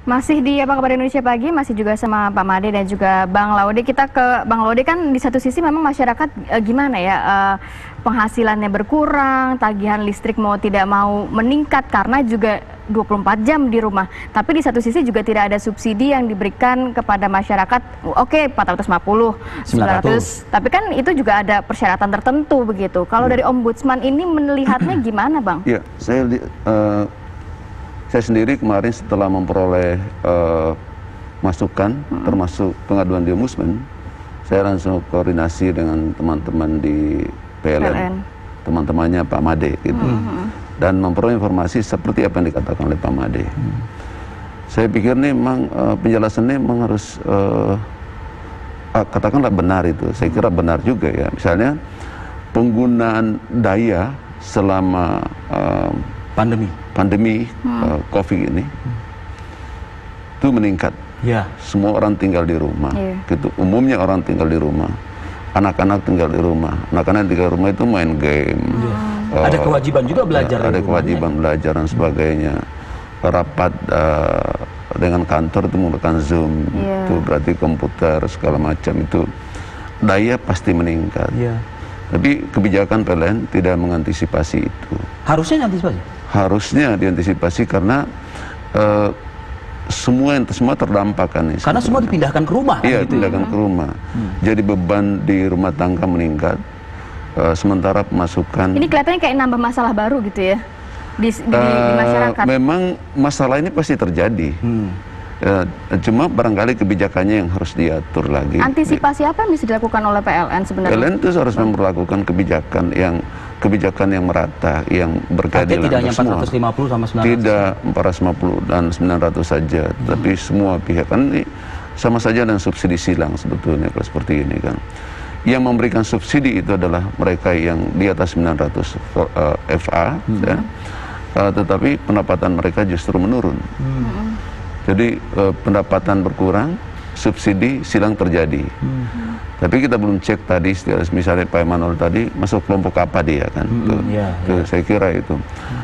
Masih di Apa Kabar Indonesia Pagi, masih juga sama Pak Made dan juga Bang Laude. Kita ke Bang Laude, kan di satu sisi memang masyarakat gimana ya, penghasilannya berkurang, tagihan listrik mau tidak mau meningkat karena juga 24 jam di rumah. Tapi di satu sisi juga tidak ada subsidi yang diberikan kepada masyarakat. Oke, 450, 900. Tapi kan itu juga ada persyaratan tertentu begitu. Kalau dari Ombudsman ini melihatnya gimana, Bang? Ya, saya sendiri kemarin setelah memperoleh masukan, termasuk pengaduan di Ombudsman, saya langsung koordinasi dengan teman-teman di PLN. Teman-temannya Pak Made gitu. Dan memperoleh informasi seperti apa yang dikatakan oleh Pak Made. Saya pikir nih memang penjelasannya memang harus katakanlah benar itu. Saya kira benar juga ya. Misalnya penggunaan daya selama pandemi COVID ini itu meningkat. Semua orang tinggal di rumah. Gitu. Umumnya orang tinggal di rumah. Anak-anak tinggal di rumah. Anak-anak tinggal di rumah itu main game. Ada kewajiban juga belajar. Ada kewajiban belajar dan sebagainya. Rapat dengan kantor itu menggunakan Zoom. Itu berarti komputer segala macam itu. Daya pasti meningkat. Tapi kebijakan PLN tidak mengantisipasi itu. Harusnya diantisipasi? Harusnya diantisipasi karena semua terdampak kan. Karena semua dipindahkan ke rumah. Iya, dipindahkan ke rumah. Jadi beban di rumah tangga meningkat. Sementara pemasukan... Ini kelihatannya kayak nambah masalah baru gitu ya di masyarakat. Memang masalah ini pasti terjadi. Cuma barangkali kebijakannya yang harus diatur lagi. Antisipasi apa yang bisa dilakukan oleh PLN sebenarnya? PLN itu harus memperlakukan kebijakan yang merata, yang berkeadilan tidak hanya 450 sama 900. Tidak 450 dan 900 saja, tapi semua pihak kan ini sama saja dengan subsidi silang sebetulnya kalau seperti ini kan. Yang memberikan subsidi itu adalah mereka yang di atas 900 FA, ya, tetapi pendapatan mereka justru menurun. Jadi pendapatan berkurang, subsidi silang terjadi. Tapi kita belum cek tadi, misalnya Pak Emanuel tadi masuk kelompok apa dia kan? Saya kira itu.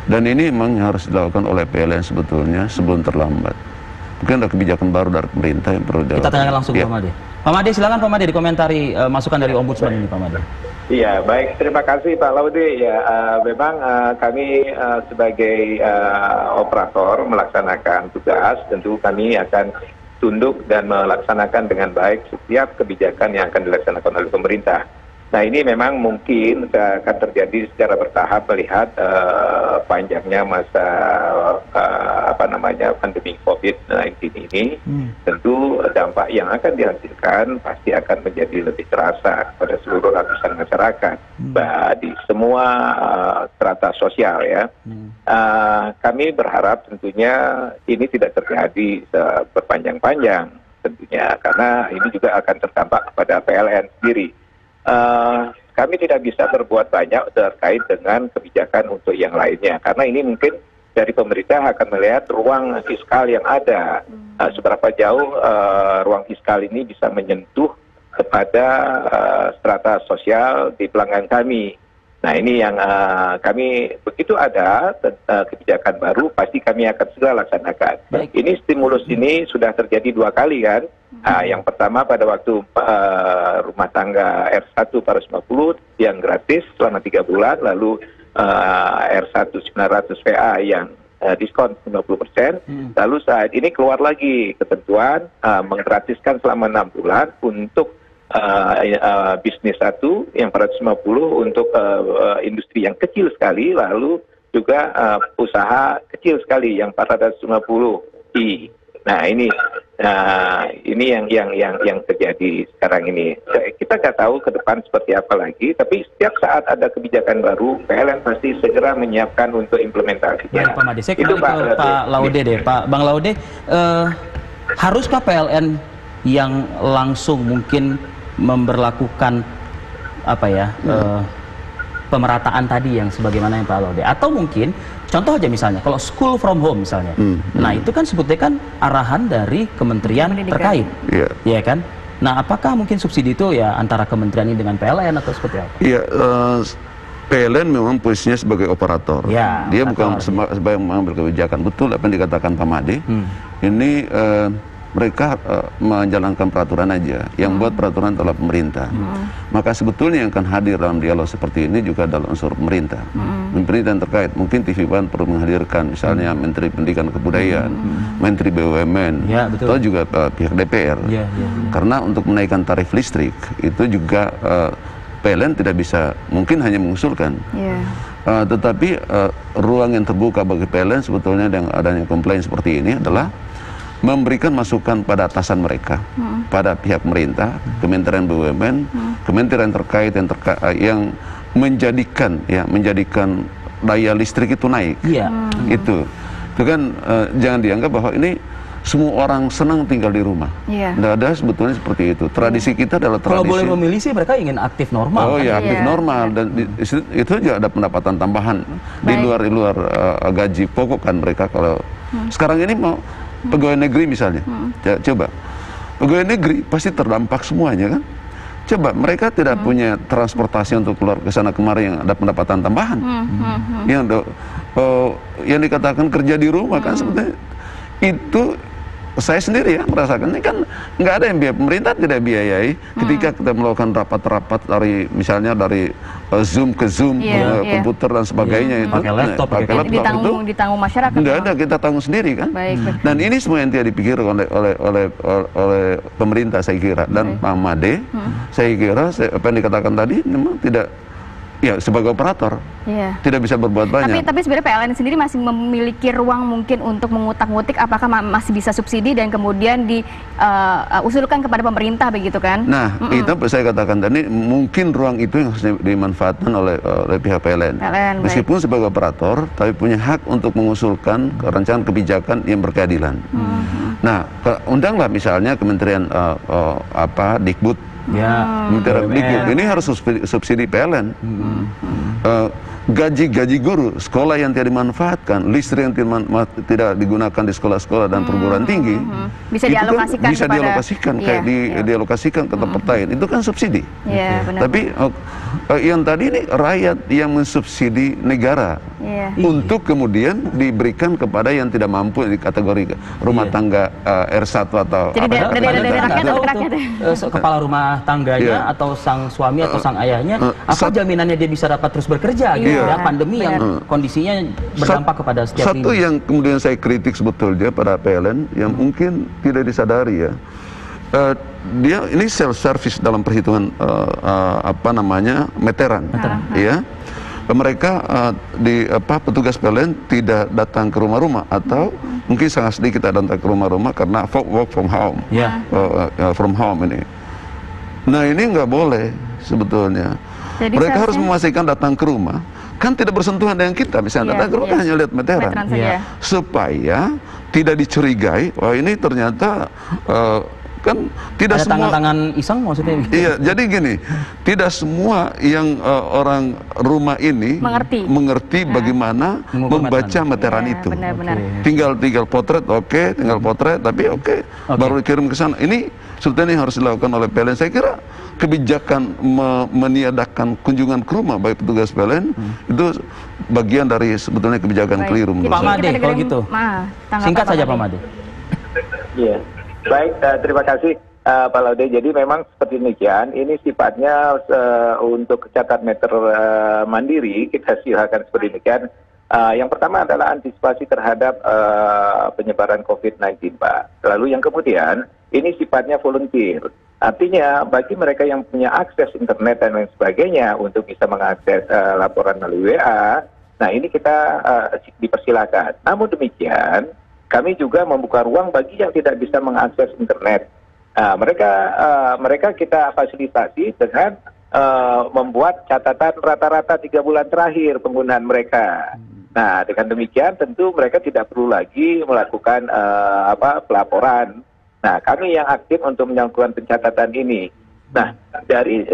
Dan ini memang harus dilakukan oleh PLN sebetulnya sebelum terlambat. Mungkin ada kebijakan baru dari pemerintah yang perlu dilakukan. Kita tanyakan langsung ke Pak Made. Pak Made, silakan Pak Made dikomentari masukan dari Ombudsman ini, Pak Made. Iya, baik. Terima kasih Pak Laude. Ya, memang kami sebagai operator melaksanakan tugas, tentu kami akan tunduk dan melaksanakan dengan baik setiap kebijakan yang akan dilaksanakan oleh pemerintah. Nah, ini memang mungkin akan terjadi secara bertahap melihat panjangnya masa pandemi COVID-19 ini. Tentu dampak yang akan dihasilkan pasti akan menjadi lebih terasa pada seluruh lapisan masyarakat, di semua strata sosial ya. Kami berharap tentunya ini tidak terjadi berpanjang-panjang tentunya, karena ini juga akan terdampak kepada PLN sendiri. Kami tidak bisa berbuat banyak terkait dengan kebijakan untuk yang lainnya, karena ini mungkin dari pemerintah akan melihat ruang fiskal yang ada, seberapa jauh ruang fiskal ini bisa menyentuh kepada strata sosial di pelanggan kami. Nah, ini yang kami, begitu ada kebijakan baru, pasti kami akan segera laksanakan. Ini stimulus ini sudah terjadi 2 kali kan. Yang pertama pada waktu rumah tangga R1 450 yang gratis selama 3 bulan, lalu R1 900 VA yang diskon 50%. Lalu saat ini keluar lagi ketentuan menggratiskan selama 6 bulan untuk bisnis 1 yang 450 untuk industri yang kecil sekali, lalu juga usaha kecil sekali yang 450i. Nah, ini yang terjadi sekarang ini. Kita nggak tahu ke depan seperti apa lagi, tapi setiap saat ada kebijakan baru, PLN pasti segera menyiapkan untuk implementasinya. Baik, Pak Made, saya kembali ke Pak Laude deh, Bang Laude, haruskah PLN yang langsung mungkin memberlakukan pemerataan tadi yang sebagaimana yang Pak Laude, atau mungkin contoh aja misalnya kalau school from home misalnya, nah itu kan sebetulnya kan arahan dari kementerian terkait, ya kan? Nah, apakah mungkin subsidi itu ya antara kementerian ini dengan PLN atau seperti apa? Iya, PLN memang posisinya sebagai operator. Ya, dia bukan sebagai mengambil kebijakan. Betul apa yang dikatakan Pak Made. Ini mereka menjalankan peraturan aja. Yang buat peraturan adalah pemerintah. Maka sebetulnya yang akan hadir dalam dialog seperti ini juga adalah unsur pemerintah. Pemerintah yang terkait. Mungkin TV One perlu menghadirkan misalnya Menteri Pendidikan dan Kebudayaan, Menteri BUMN, atau juga pihak DPR. Karena untuk menaikkan tarif listrik itu juga PLN tidak bisa, mungkin hanya mengusulkan. Tetapi ruang yang terbuka bagi PLN sebetulnya dengan adanya komplain seperti ini adalah memberikan masukan pada atasan mereka, pada pihak pemerintah, Kementerian BUMN, kementerian terkait yang menjadikan daya listrik itu naik. Itu kan jangan dianggap bahwa ini semua orang senang tinggal di rumah. Tidak ada sebetulnya seperti itu. Tradisi kita adalah tradisi. Kalau boleh memilih sih mereka ingin aktif normal. Oh ya, aktif normal, dan itu juga ada pendapatan tambahan di luar gaji pokok kan mereka. Kalau sekarang ini mau pegawai negeri misalnya, coba pegawai negeri pasti terdampak semuanya kan. Coba mereka tidak punya transportasi untuk keluar ke sana kemari yang ada pendapatan tambahan. Yang dikatakan kerja di rumah kan sebetulnya itu saya sendiri ya merasakan ini kan nggak ada yang biaya, pemerintah tidak biayai ketika kita melakukan rapat-rapat dari misalnya dari Zoom ke Zoom, komputer dan sebagainya itu pakai laptop ditanggung masyarakat. Nggak ada, kita tanggung sendiri kan. Dan ini semua yang tidak dipikirkan oleh pemerintah saya kira, dan Pak Made saya kira apa yang dikatakan tadi memang tidak. Ya, sebagai operator tidak bisa berbuat banyak. Tapi sebenarnya PLN sendiri masih memiliki ruang mungkin untuk mengutak-ngutik apakah masih bisa subsidi dan kemudian diusulkan kepada pemerintah begitu kan? Nah, itu saya katakan tadi mungkin ruang itu yang harus dimanfaatkan oleh pihak PLN. Meskipun sebagai operator, tapi punya hak untuk mengusulkan rancangan kebijakan yang berkeadilan. Nah, undanglah misalnya Kementerian Dikbud. Ini harus subsidi PLN. Gaji guru, sekolah yang tidak dimanfaatkan, listrik yang tidak digunakan di sekolah-sekolah dan perguruan tinggi, bisa dialokasikan dialokasikan ke tempat lain. Itu kan subsidi. Tapi yang tadi ini rakyat yang mensubsidi negara untuk kemudian diberikan kepada yang tidak mampu di kategori rumah tangga R1 atau dari rakyat. Kepala rumah tangganya atau sang suami atau sang ayahnya, apa jaminannya dia bisa dapat terus bekerja gitu ya, pandemi yang kondisinya berdampak kepada setiap satu yang kemudian saya kritik sebetulnya pada PLN yang mungkin tidak disadari ya, dia ini self service dalam perhitungan meteran. Ya, mereka petugas PLN tidak datang ke rumah-rumah atau mungkin sangat sedikit datang ke rumah-rumah karena work from home, from home ini. Nah, ini nggak boleh sebetulnya. Jadi mereka harus memastikan datang ke rumah kan tidak bersentuhan dengan kita, misalnya datang ke rumah hanya lihat meteran, supaya tidak dicurigai wah ini ternyata kan tidak ada semua tangan-tangan iseng maksudnya. Iya, jadi gini, tidak semua yang orang rumah ini mengerti bagaimana membaca meteran itu. Tinggal potret, tinggal potret, tapi baru dikirim ke sana. Ini sebetulnya harus dilakukan oleh PLN. Saya kira kebijakan meniadakan kunjungan ke rumah bagi petugas PLN itu bagian dari sebetulnya kebijakan keliru. Pak Made, kalau gitu, singkat saja Pak Made. Iya. Baik, terima kasih Pak Laude. Jadi memang seperti demikian, ini sifatnya untuk catat meter mandiri, kita silakan seperti demikian. Yang pertama adalah antisipasi terhadap penyebaran COVID-19, Pak. Lalu yang kemudian, ini sifatnya volunteer. Artinya bagi mereka yang punya akses internet dan lain sebagainya untuk bisa mengakses laporan melalui WA, nah ini kita dipersilakan. Namun demikian, kami juga membuka ruang bagi yang tidak bisa mengakses internet. Mereka kita fasilitasi dengan membuat catatan rata-rata 3 bulan terakhir penggunaan mereka. Nah, dengan demikian tentu mereka tidak perlu lagi melakukan pelaporan. Nah, kami yang aktif untuk melakukan pencatatan ini. Nah, dari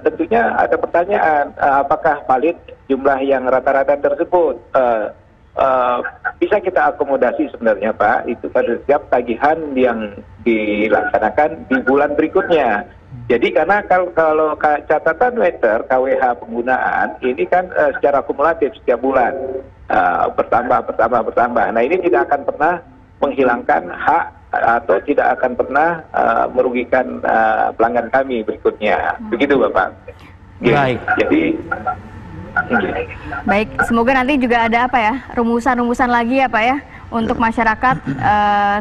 tentunya ada pertanyaan, apakah valid jumlah yang rata-rata tersebut? Bisa kita akomodasi sebenarnya Pak, itu pada setiap tagihan yang dilaksanakan di bulan berikutnya. Jadi karena kalau catatan meter KWH penggunaan ini kan secara kumulatif setiap bulan bertambah. Nah ini tidak akan pernah menghilangkan hak atau tidak akan pernah merugikan pelanggan kami berikutnya. Begitu Bapak. Baik. Jadi baik, semoga nanti juga ada apa ya, rumusan-rumusan lagi ya Pak ya untuk masyarakat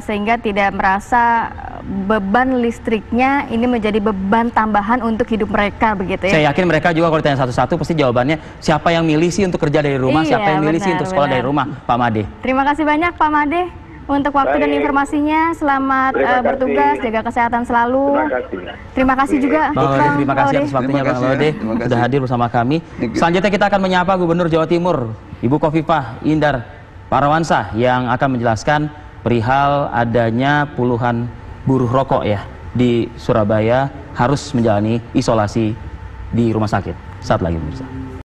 sehingga tidak merasa beban listriknya ini menjadi beban tambahan untuk hidup mereka begitu ya. Saya yakin mereka juga kalau ditanya satu-satu pasti jawabannya siapa yang milih sih untuk kerja dari rumah, siapa yang milih sih untuk sekolah dari rumah, Pak Made. Terima kasih banyak Pak Made untuk waktu dan informasinya. Selamat bertugas, jaga kesehatan selalu. Terima kasih juga Bang Laude, terima kasih atas waktunya Bang Laude sudah hadir bersama kami. Selanjutnya kita akan menyapa Gubernur Jawa Timur Ibu Khofifah Indar Parawansa yang akan menjelaskan perihal adanya puluhan buruh rokok ya di Surabaya harus menjalani isolasi di rumah sakit. Saat lagi pemirsa.